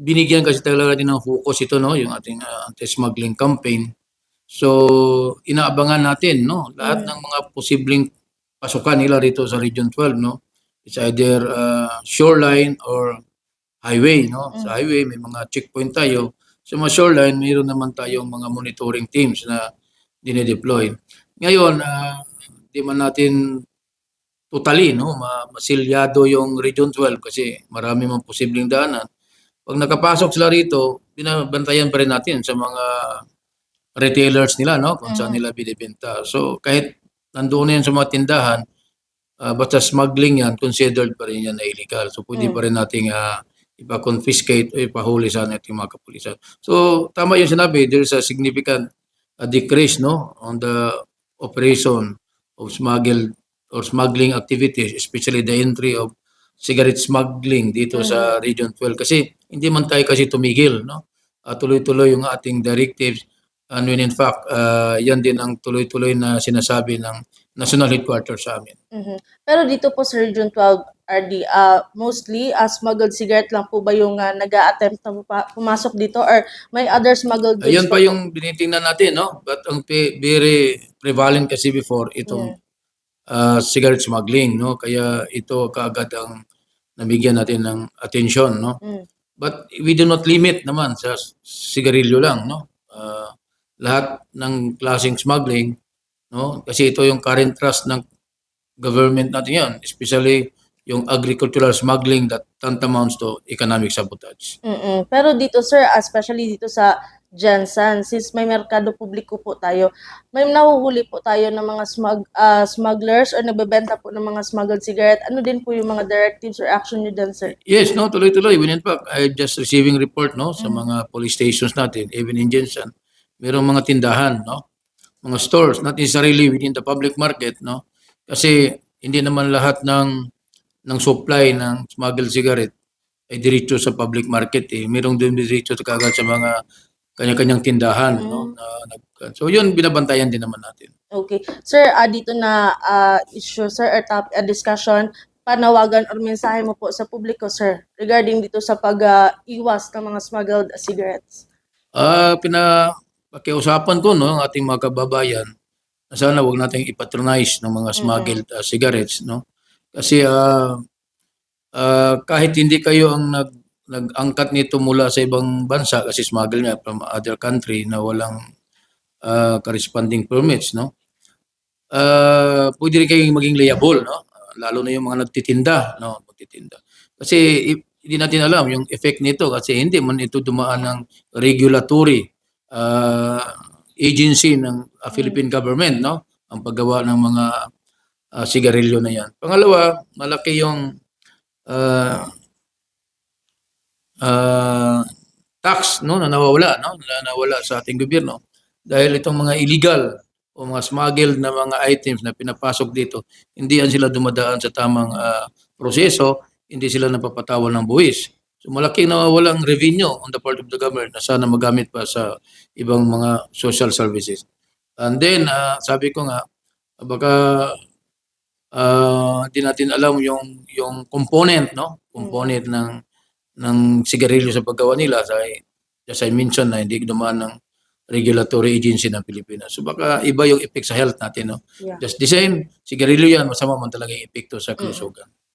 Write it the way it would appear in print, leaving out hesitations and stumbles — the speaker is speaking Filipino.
binigyan kasi talaga din ng focus ito, no, yung ating anti-smuggling campaign. So, inaabangan natin, no, lahat ng mga posibleng pasukan nila rito sa Region 12, no. It's either shoreline or highway, no. Sa highway may mga checkpoint tayo. Sa mga shoreline, mayroon naman tayong mga monitoring teams na dinedeploy. Ngayon, di man natin totally, no, masilyado yung Region 12 kasi marami mang posibleng daanan. Pag nakapasok sila rito, binabantayan pa rin natin sa mga retailers nila, no, kung saan nila binibenta. So kahit nandoon na yan sa mga tindahan, basta smuggling yan, considered pa rin yan na illegal. So pwede pa rin nating ipa-confiscate o ipahuli sa ating mga kapulisan. So tama yung sinabi, there's a significant decrease, no, on the operation of smuggling activities, especially the entry of cigarette smuggling dito sa Region 12. Kasi hindi man tayo kasi tumigil, no? Tuloy-tuloy yung ating directives. And when in fact, yan din ang tuloy-tuloy na sinasabi ng National Headquarters sa amin. Pero dito po sa Region 12, RD, mostly smuggled cigarette lang po ba yung nag-a-attempt na pumasok dito or may other smuggled goods? Ayun pa yung binitingnan natin, no? But ang very prevalent kasi before itong cigarette smuggling, no? Kaya ito kaagad ang nabigyan natin ng atensyon, no? But we do not limit naman sa sigarilyo lang, no? Lahat ng klaseng smuggling, no? Kasi ito yung current thrust ng government natin yan, especially yung agricultural smuggling that tantamounts to economic sabotage. Pero dito sir, especially dito sa Jensen, since may merkado publiko po tayo, may nahuhuli po tayo ng mga smugglers or nagbebenta po ng mga smuggled cigarette. Ano din po yung mga directives or action nyo dyan, sir? Yes, no, tuloy-tuloy. In fact, I just receiving report, no, sa mga police stations natin, even in Jensen, mayroong mga tindahan, no, mga stores, not necessarily within the public market, no, kasi hindi naman lahat ng supply ng smuggled cigarette ay diretso sa public market. Mayroong din diretso kagad sa mga kanya-kanyang tindahan, no. So yun, binabantayan din naman natin. Okay. Sir, dito na issue, sir, or discussion, panawagan or mensahe mo po sa publiko, sir, regarding dito sa pag-iwas ng mga smuggled cigarettes? Pakiusapan ko, no, ang ating mga kababayan na sana wag nating ipatronize ng mga smuggled cigarettes, no. Kasi kahit hindi kayo ang nag-angkat nito mula sa ibang bansa kasi smuggle nga from other country na walang corresponding permits, no. Pwede rin kayong maging liable, no. Lalo na yung mga nagtitinda, no, magtitinda. Kasi hindi natin alam yung effect nito kasi hindi man ito dumaan ng regulatory agency ng Philippine government, no, ang paggawa ng mga sigarilyo na yan. Pangalawa, malaki yung tax, no, na nawawala sa ating gobyerno dahil itong mga illegal o mga smuggled na mga items na pinapasok dito, hindi yan sila dumadaan sa tamang proseso, hindi sila napapatawan ng buwis. So malaking nawawalang revenue on the part of the government na sana magamit pa sa ibang mga social services. And then, sabi ko nga, baka hindi natin alam yung component, no? Component ng sigarilyo sa paggawa nila. As I mentioned na hindi dumaan ng regulatory agency ng Pilipinas. So baka iba yung effect sa health natin, no? Yeah. Just the same, sigarilyo yan, masama man talaga yung epekto sa kalusugan.